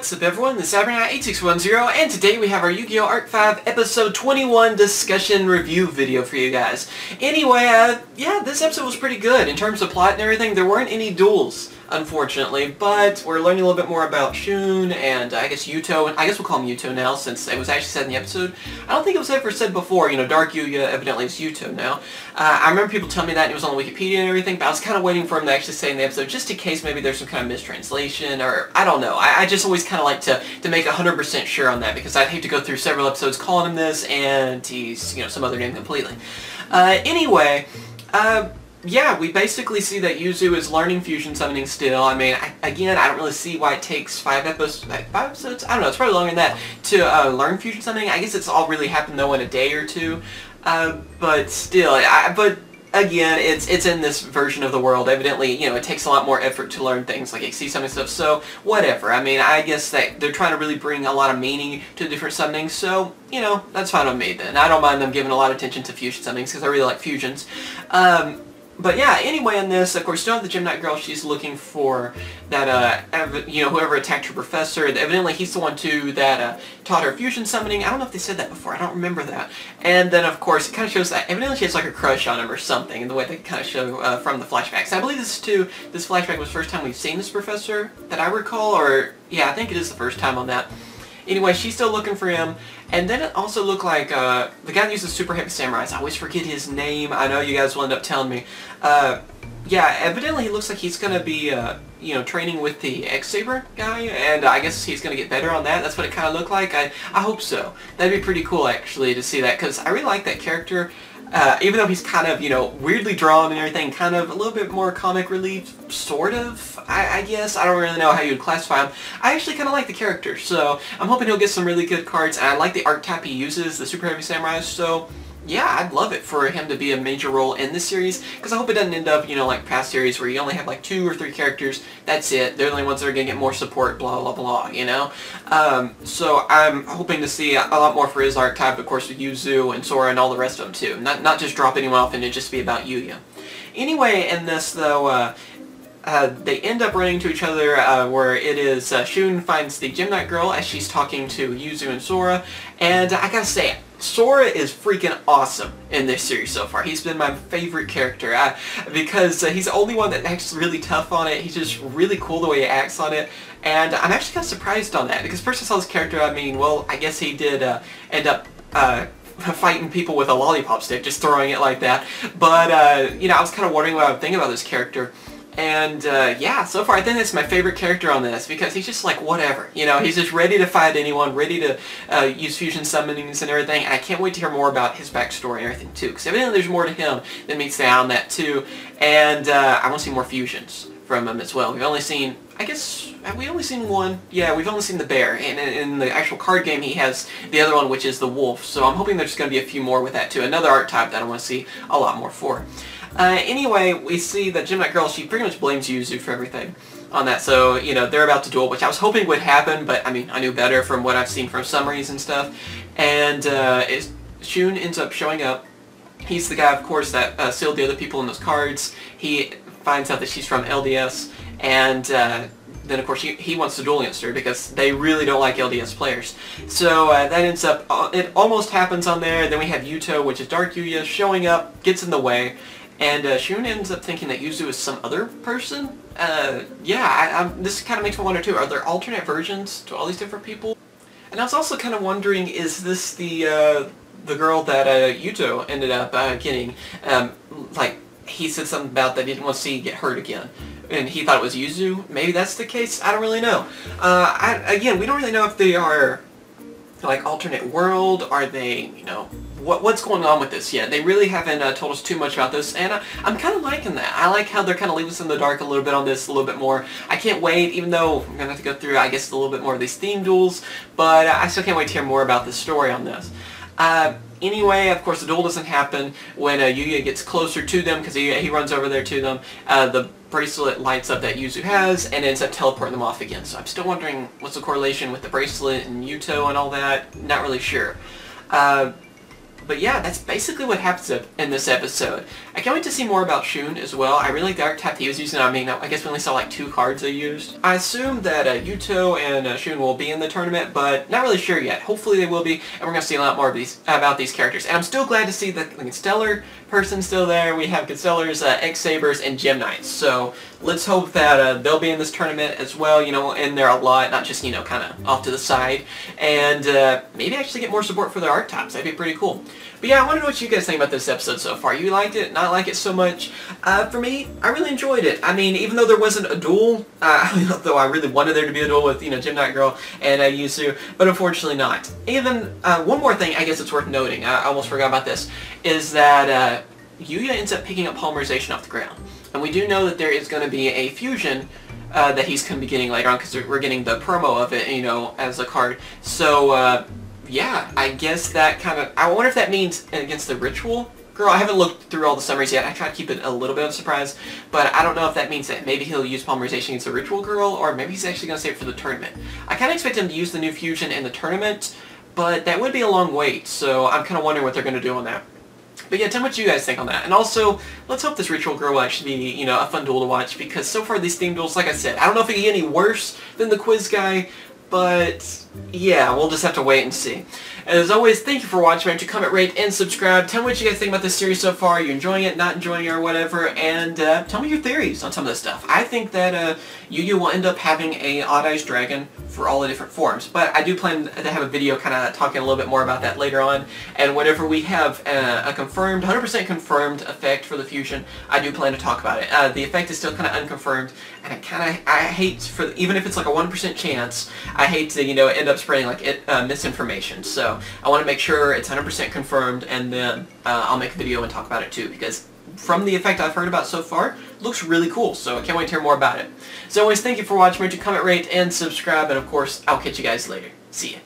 What's up everyone, this is CyberKnight 8610 and today we have our Yugioh Arc-V episode 21 discussion review video for you guys. Anyway, yeah, this episode was pretty good. In terms of plot and everything, there weren't any duels, unfortunately, but we're learning a little bit more about Shun and I guess Yuto, and I guess we'll call him Yuto now since it was actually said in the episode. I don't think it was ever said before, you know, Dark Yuya evidently is Yuto now. I remember people telling me that and it was on Wikipedia and everything, but I was kind of waiting for him to actually say in the episode just in case maybe there's some kind of mistranslation or I don't know. I just always kind of like to make 100% sure on that because I'd hate to go through several episodes calling him this and he's, you know, some other name completely. Anyway, yeah, we basically see that Yuzu is learning fusion summoning still. I mean, again, I don't really see why it takes 5 episodes? I don't know, it's probably longer than that, to learn fusion summoning. I guess it's all really happened, though, in a day or two. But still, but again, it's in this version of the world. Evidently, you know, it takes a lot more effort to learn things like XC summoning stuff, so whatever. I mean, I guess that they're trying to really bring a lot of meaning to different summonings, so, you know, that's fine with me then. I don't mind them giving a lot of attention to fusion summonings because I really like fusions. But yeah, anyway, in this, of course, you know the Gymknight girl, she's looking for that, you know, whoever attacked her professor. Evidently, he's the one, too, that taught her fusion summoning. I don't know if they said that before. I don't remember that. And then, of course, it kind of shows that evidently she has, like, a crush on him or something, in the way they kind of show from the flashbacks. I believe this flashback was the first time we've seen this professor that I recall, or, yeah, I think it is the first time on that. Anyway, she's still looking for him, and then it also looked like the guy that uses super heavy samurais. I always forget his name. I know you guys will end up telling me. Yeah, evidently he looks like he's going to be, you know, training with the X-Saber guy, and I guess he's going to get better on that. That's what it kind of looked like. I hope so. That'd be pretty cool, actually, to see that, because I really like that character. Even though he's kind of, you know, weirdly drawn and everything, kind of a little bit more comic relief, sort of, I guess. I don't really know how you would classify him. I actually kind of like the character, so I'm hoping he'll get some really good cards, and I like the archetype he uses, the Super Heavy Samurai, so yeah, I'd love it for him to be a major role in this series, because I hope it doesn't end up, you know, like past series where you only have like 2 or 3 characters, that's it, they're the only ones that are going to get more support, blah blah blah, you know? So I'm hoping to see a lot more for his archetype, of course, with Yuzu and Sora and all the rest of them too, not just drop anyone off and it just be about Yuya. Anyway, in this though, they end up running to each other where it is Shun finds the Gymknight girl as she's talking to Yuzu and Sora, and I gotta say, Sora is freaking awesome in this series so far. He's been my favorite character because he's the only one that acts really tough on it. He's just really cool the way he acts on it, and I'm actually kind of surprised on that because first I saw this character, I mean, well, I guess he did end up fighting people with a lollipop stick, just throwing it like that, but you know, I was kind of wondering what I would think about this character. And, yeah, so far I think that's my favorite character on this, because he's just like, whatever, you know, he's just ready to fight anyone, ready to use fusion summonings and everything, and I can't wait to hear more about his backstory and everything, too, because evidently there's more to him than meets the eye on that, too, and I want to see more fusions from him as well. We've only seen, I guess, have we only seen one? Yeah, we've only seen the bear, and in the actual card game he has the other one, which is the wolf, so I'm hoping there's going to be a few more with that, too, another archetype that I want to see a lot more for. Anyway, we see that Gymknight girl, she pretty much blames Yuzu for everything on that, so, you know, they're about to duel, which I was hoping would happen, but, I mean, I knew better from what I've seen from summaries and stuff, and, Shun ends up showing up. He's the guy, of course, that sealed the other people in those cards. He finds out that she's from LDS, and, then of course he wants to duel against her because they really don't like LDS players. So that ends up, it almost happens on there. Then we have Yuto, which is Dark Yuya, showing up, gets in the way, and Shun ends up thinking that Yuzu is some other person. Yeah, this kind of makes me wonder too, are there alternate versions to all these different people? And I was also kind of wondering, is this the girl that Yuto ended up getting? Like, he said something about that he didn't want to see get hurt again, and he thought it was Yuzu. Maybe that's the case? I don't really know. Again, we don't really know if they are, like, alternate world. Are they, you know, what's going on with this yet? They really haven't told us too much about this, and I'm kind of liking that. I like how they're kind of leaving us in the dark a little bit on this, a little bit more. I can't wait, even though I'm going to have to go through, I guess, a little bit more of these theme duels, but I still can't wait to hear more about the story on this. Anyway, of course, the duel doesn't happen when Yuya gets closer to them, because he runs over there to them. The bracelet lights up that Yuzu has, and ends up teleporting them off again. So I'm still wondering what's the correlation with the bracelet and Yuto and all that. Not really sure. But yeah, that's basically what happens in this episode. I can't wait to see more about Shun as well. I really like the archetype he was using. I mean, I guess we only saw like 2 cards they used. I assume that Yuto and Shun will be in the tournament, but not really sure yet. Hopefully they will be, and we're going to see a lot more of about these characters. And I'm still glad to see that the Stellar person's still there. We have Constellars, X-Sabers, and Gem Knights. So let's hope that they'll be in this tournament as well, you know, in there a lot, not just, you know, kind of off to the side. And maybe actually get more support for their archetypes. That'd be pretty cool. But yeah, I want to know what you guys think about this episode so far. You liked it? Not like it so much? For me, I really enjoyed it. I mean, even though there wasn't a duel, though I really wanted there to be a duel with, you know, Gem Knight Girl and Yuzu, but unfortunately not. Even, one more thing I guess it's worth noting, I almost forgot about this, is that Yuya ends up picking up polymerization off the ground. And we do know that there is going to be a fusion that he's going to be getting later on, because we're getting the promo of it, you know, as a card. So, yeah, I guess that kind of... I wonder if that means against the Ritual Girl. I haven't looked through all the summaries yet. I try to keep it a little bit of a surprise, but I don't know if that means that maybe he'll use polymerization against the Ritual Girl, or maybe he's actually going to save it for the tournament. I kind of expect him to use the new fusion in the tournament, but that would be a long wait, so I'm kind of wondering what they're going to do on that. But yeah, tell me what you guys think on that. And also, let's hope this Ritual Girl will actually be, you know, a fun duel to watch, because so far these theme duels, like I said, I don't know if it can get any worse than the quiz guy, but yeah, we'll just have to wait and see. As always, thank you for watching. Remember to comment, rate, and subscribe. Tell me what you guys think about this series so far. Are you enjoying it, not enjoying it, or whatever? And tell me your theories on some of this stuff. I think that Yu-Gi-Oh will end up having a Odd Eyes Dragon for all the different forms. But I do plan to have a video kind of talking a little bit more about that later on. And whenever we have a confirmed, 100% confirmed effect for the fusion, I do plan to talk about it. The effect is still kind of unconfirmed, and I hate, for even if it's like a 1% chance, I hate to, you know, end up spreading like misinformation. So I want to make sure it's 100% confirmed, and then I'll make a video and talk about it too, because from the effect I've heard about so far, it looks really cool, so I can't wait to hear more about it. As always, thank you for watching. Remember to comment, rate, and subscribe, and of course, I'll catch you guys later. See ya.